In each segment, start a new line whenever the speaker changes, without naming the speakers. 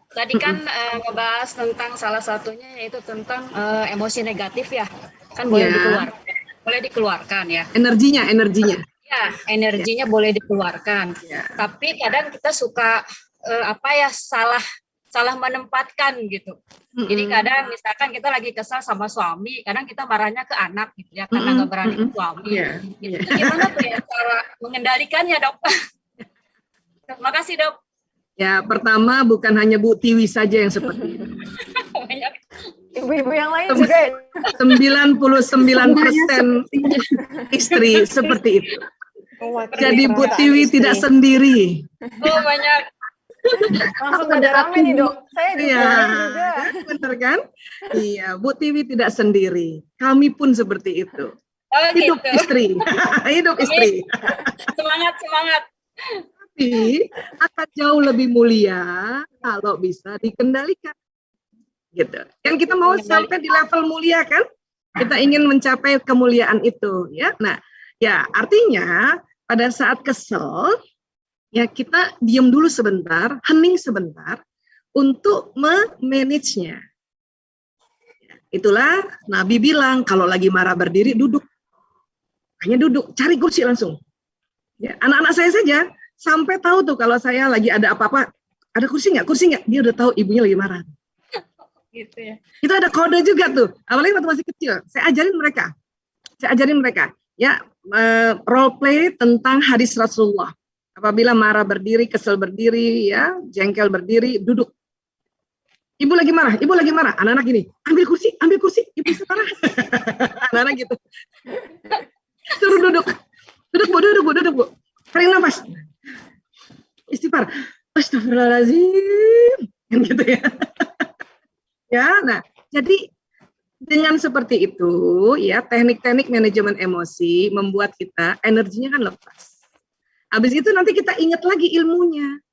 Tadi kan ngebahas tentang salah satunya yaitu tentang emosi negatif ya. Kan boleh
Ya,
boleh dikeluarkan ya.
energinya.
Ya, energinya boleh dikeluarkan.
Ya.
Tapi kadang kita suka salah menempatkan gitu. Jadi kadang misalkan kita lagi kesal sama suami, kadang kita marahnya ke anak gitu ya karena nggak berani ke suami. Itu gimana tuh ya cara mengendalikannya, Dok? Terima kasih, Dok.
Ya, pertama bukan hanya Bu Tiwi saja yang seperti itu.
Banyak
ibu-ibu yang lain juga ya.
99% istri seperti itu. Jadi Bu Tiwi tidak sendiri.
Oh, banyak.
Langsung pada rame nih, Dok. Saya juga.
Benar kan? Iya, Bu Tiwi tidak sendiri. Kami pun seperti itu. Hidup
gitu.
Istri. Hidup istri.
Semangat.
Tapi akan jauh lebih mulia kalau bisa dikendalikan. Gitu. Kan kita mau sampai di level mulia kan? Kita ingin mencapai kemuliaan itu, ya. Nah, ya artinya pada saat kesel ya kita diam dulu sebentar, hening sebentar untuk memanage-nya. Itulah Nabi bilang kalau lagi marah berdiri duduk. Hanya duduk, cari kursi langsung. Ya, anak-anak saya saja sampai tahu tuh kalau saya lagi ada apa-apa, ada kursi nggak? Kursi nggak? Dia udah tahu ibunya lagi marah.
Gitu ya.
Itu ada kode juga tuh. Apalagi waktu masih kecil, saya ajarin mereka. Ya, role play tentang hadis Rasulullah. Apabila marah berdiri, kesel berdiri, ya, jengkel berdiri, duduk. Ibu lagi marah. Anak-anak gini, ambil kursi, ibu marah. Anak-anak gitu. Suruh duduk, Bu. Tarik nafas. Istighfar. Astagfirullahaladzim. Kan gitu ya. Ya, nah, jadi dengan seperti itu, ya, teknik-teknik manajemen emosi membuat kita energinya kan lepas. Habis itu nanti kita ingat lagi ilmunya.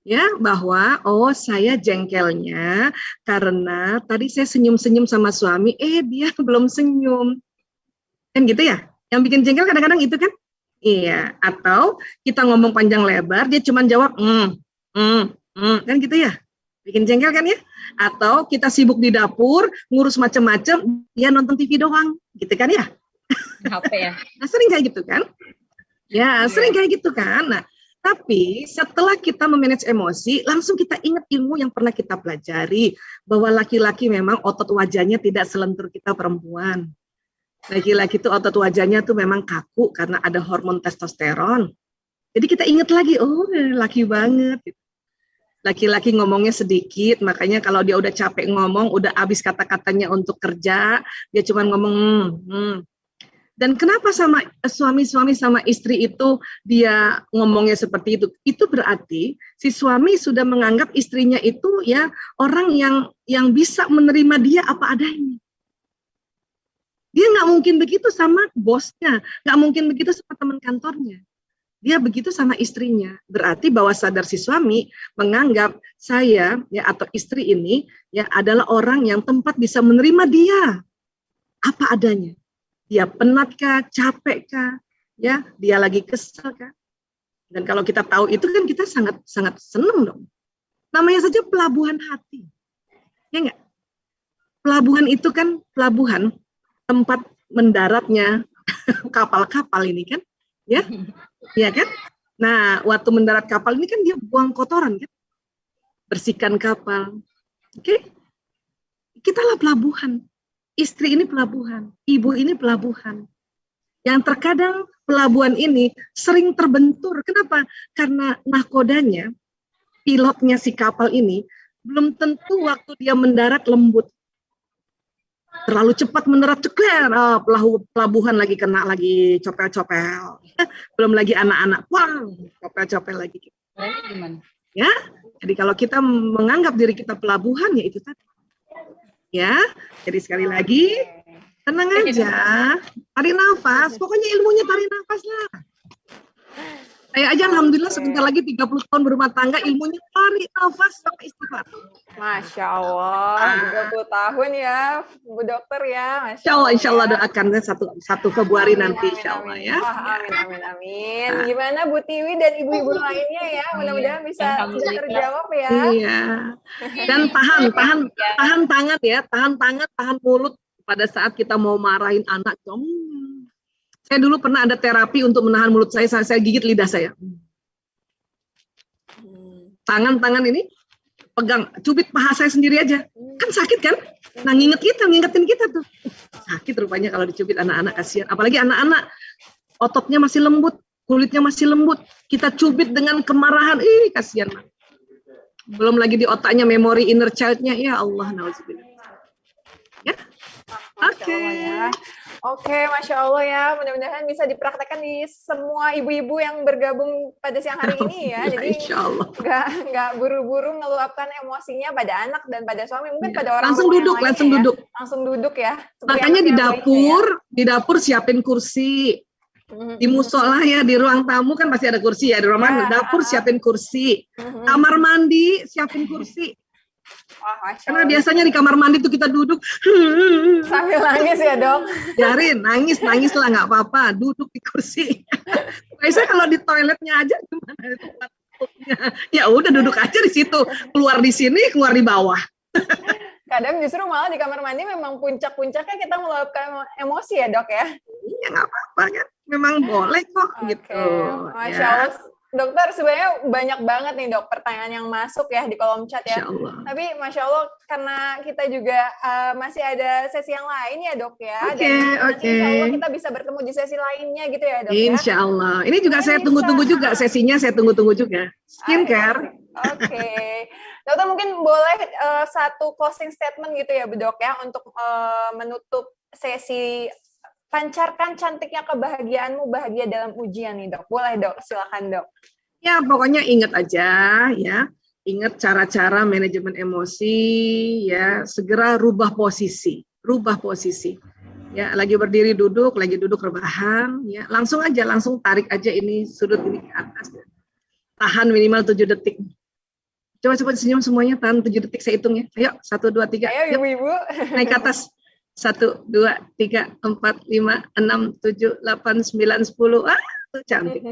Ya, bahwa saya jengkelnya karena tadi saya senyum-senyum sama suami, dia belum senyum. Kan gitu ya? Yang bikin jengkel kadang-kadang itu kan? Iya, atau kita ngomong panjang lebar, dia cuma jawab kan gitu ya? Bikin jengkel kan ya? Atau kita sibuk di dapur, ngurus macam-macam, dia nonton TV doang, gitu kan ya?
HP ya.
Nah, sering kayak gitu kan? Ya, sering kayak gitu kan? Nah, tapi setelah kita memanage emosi, langsung kita ingat ilmu yang pernah kita pelajari, bahwa laki-laki memang otot wajahnya tidak selentur kita perempuan. Laki-laki itu otot wajahnya tuh memang kaku karena ada hormon testosteron. Jadi kita ingat lagi, laki banget. Laki-laki ngomongnya sedikit, makanya kalau dia udah capek ngomong, udah habis kata-katanya untuk kerja, dia cuma ngomong Dan kenapa sama suami-suami sama istri itu dia ngomongnya seperti itu? Itu berarti si suami sudah menganggap istrinya itu ya orang yang bisa menerima dia apa adanya. Dia nggak mungkin begitu sama bosnya, nggak mungkin begitu sama teman kantornya. Dia begitu sama istrinya. Berarti bawah sadar si suami menganggap saya ya atau istri ini ya adalah orang yang tempat bisa menerima dia apa adanya. Dia penat kah, capek kah, ya, dia lagi kesel kah. Dan kalau kita tahu itu kan kita sangat senang dong. Namanya saja pelabuhan hati. Ya enggak? Pelabuhan itu kan pelabuhan tempat mendaratnya kapal-kapal ini kan, ya, ya kan? Nah, waktu mendarat kapal ini kan dia buang kotoran kan, bersihkan kapal, oke? Kitalah pelabuhan, istri ini pelabuhan, ibu ini pelabuhan. Yang terkadang pelabuhan ini sering terbentur. Kenapa? Karena nahkodanya, pilotnya si kapal ini belum tentu waktu dia mendarat lembut. Terlalu cepat mendarat ceker, pelabuhan lagi kena lagi copel-copel. Belum lagi anak-anak, copel-copel lagi. Ya, jadi kalau kita menganggap diri kita pelabuhan, ya itu tadi. Ya, jadi sekali lagi, tenang aja, tarik nafas. Pokoknya ilmunya tarik nafas lah. Saya aja alhamdulillah sebentar lagi 30 tahun berumah tangga, ilmunya tarik nafas sama istighfar.
Masya Allah, 30 tahun ya, Bu Dokter ya.
Insya Allah doakan satu Februari nanti, insya Allah ya.
Amin. Gimana Bu Tiwi dan ibu-ibu lainnya ya, mudah-mudahan bisa terjawab ya.
Iya. Dan tahan tangan ya, tahan mulut pada saat kita mau marahin anak. Saya dulu pernah ada terapi untuk menahan mulut saya gigit lidah saya. Tangan ini pegang, cubit paha saya sendiri aja. Kan sakit kan? Nah ngingetin kita tuh. Sakit rupanya kalau dicubit anak-anak, kasihan. Apalagi anak-anak, ototnya masih lembut, kulitnya masih lembut. Kita cubit dengan kemarahan, kasihan. Belum lagi di otaknya memori inner child-nya, ya Allah, nauzubillah. Ya.
Oke, Masya Allah ya. Mudah-mudahan bisa dipraktekkan di semua ibu-ibu yang bergabung pada siang hari ini ya. Jadi nggak buru-buru meluapkan emosinya pada anak dan pada suami. Mungkin pada orang
langsung duduk.
Langsung duduk ya.
Makanya di dapur siapin kursi. Di musola ya, di ruang tamu kan pasti ada kursi ya. Di ruang dapur siapin kursi. Kamar mandi siapin kursi. Karena biasanya di kamar mandi tuh kita duduk
sambil nangis ya Dok.
Biarin nangis lah, nggak apa-apa, duduk di kursi. Biasanya kalau di toiletnya aja gimana tempatnya? Ya udah duduk aja di situ, keluar di sini, keluar di bawah.
Kadang justru malah di kamar mandi memang puncak-puncaknya kita meluapkan emosi ya Dok ya.
Iya nggak apa-apa kan, memang boleh kok gitu.
Masya Allah. Dokter, sebenarnya banyak banget nih Dok pertanyaan yang masuk ya di kolom chat ya. Tapi Masya Allah karena kita juga masih ada sesi yang lain ya Dok ya.
Oke.
Insya Allah kita bisa bertemu di sesi lainnya gitu ya Dok ya.
Insya Allah. Ini juga saya tunggu-tunggu juga sesinya, saya tunggu-tunggu juga. Skincare.
Oke. Dokter mungkin boleh satu closing statement gitu ya Bu Dok ya untuk menutup sesi pancarkan cantiknya kebahagiaanmu, bahagia dalam ujian nih Dok. Boleh Dok, silakan Dok.
Ya pokoknya ingat aja ya, ingat cara-cara manajemen emosi ya, segera rubah posisi. Ya, lagi berdiri duduk rebahan ya, langsung tarik aja ini sudut ini ke atas. Ya. Tahan minimal 7 detik. Coba senyum semuanya, tahan 7 detik saya hitung ya. Ayo 1 2 3.
Ayo ibu-ibu.
Naik ke atas. 1, 2, 3, 4, 5, 6, 7, 8, 9, 10. Tuh cantik.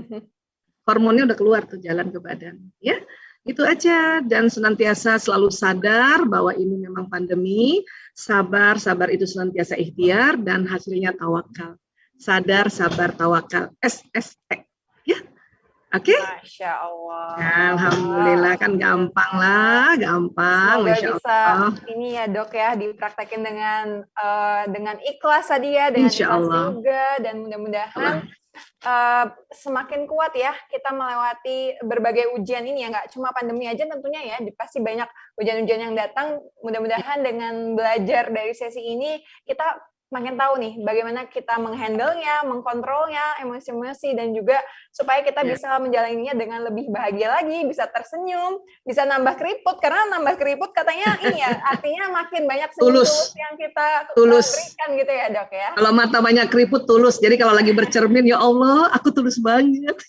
Hormonnya udah keluar tuh jalan ke badan. Ya, itu aja. Dan senantiasa selalu sadar bahwa ini memang pandemi. Sabar itu senantiasa ikhtiar dan hasilnya tawakal. Sadar, sabar, tawakal. SST. Ya, oke?
Masya Allah.
Alhamdulillah kan gampang.
Semoga bisa ini ya Dok ya dipraktekin dengan ikhlas tadi ya, dengan ikhlas juga, dan mudah-mudahan semakin kuat ya kita melewati berbagai ujian ini ya, nggak cuma pandemi aja tentunya ya, pasti banyak ujian-ujian yang datang. Mudah-mudahan dengan belajar dari sesi ini kita makin tahu nih bagaimana kita menghandle-nya, mengkontrolnya, emosi-emosi, dan juga supaya kita bisa menjalaninya dengan lebih bahagia lagi, bisa tersenyum, bisa nambah keriput, karena nambah keriput katanya ini ya, artinya makin banyak senyum tulus yang kita berikan gitu ya Dok ya.
Kalau mata banyak keriput tulus, jadi kalau lagi bercermin, ya Allah aku tulus banget.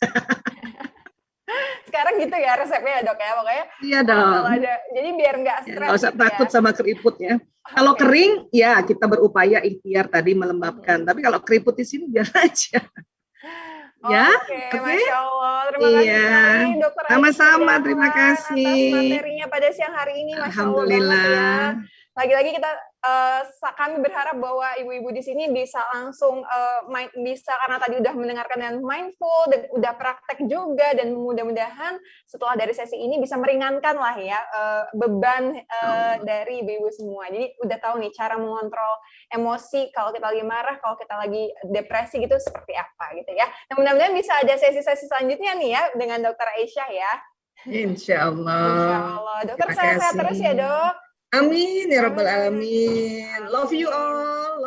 Sekarang gitu ya resepnya ya Dok ya, pokoknya.
Iya dong.
Jadi biar nggak stres.
Nggak usah takut sama keriput ya. Kalau kering, ya kita berupaya ikhtiar tadi melembabkan. Tapi kalau keriput di sini biar aja. Ya,
Oke. Masya Allah. Terima kasih sekali Dokter Aisyah.
Sama-sama, terima kasih.
Atas materinya pada siang hari ini, Masya
Alhamdulillah.
Allah banget ya. Lagi-lagi kami berharap bahwa ibu-ibu di sini bisa langsung bisa, karena tadi udah mendengarkan dengan mindful dan udah praktek juga, dan mudah-mudahan setelah dari sesi ini bisa meringankan lah ya beban dari ibu-ibu semua. Jadi udah tahu nih cara mengontrol emosi kalau kita lagi marah, kalau kita lagi depresi gitu seperti apa gitu ya. Dan mudah-mudahan bisa ada sesi-sesi selanjutnya nih ya dengan Dokter Aisyah ya.
Insya Allah.
Insya Allah. Dokter sehat-sehat terus ya Dok.
Amin ya rabbal alamin. Love you all.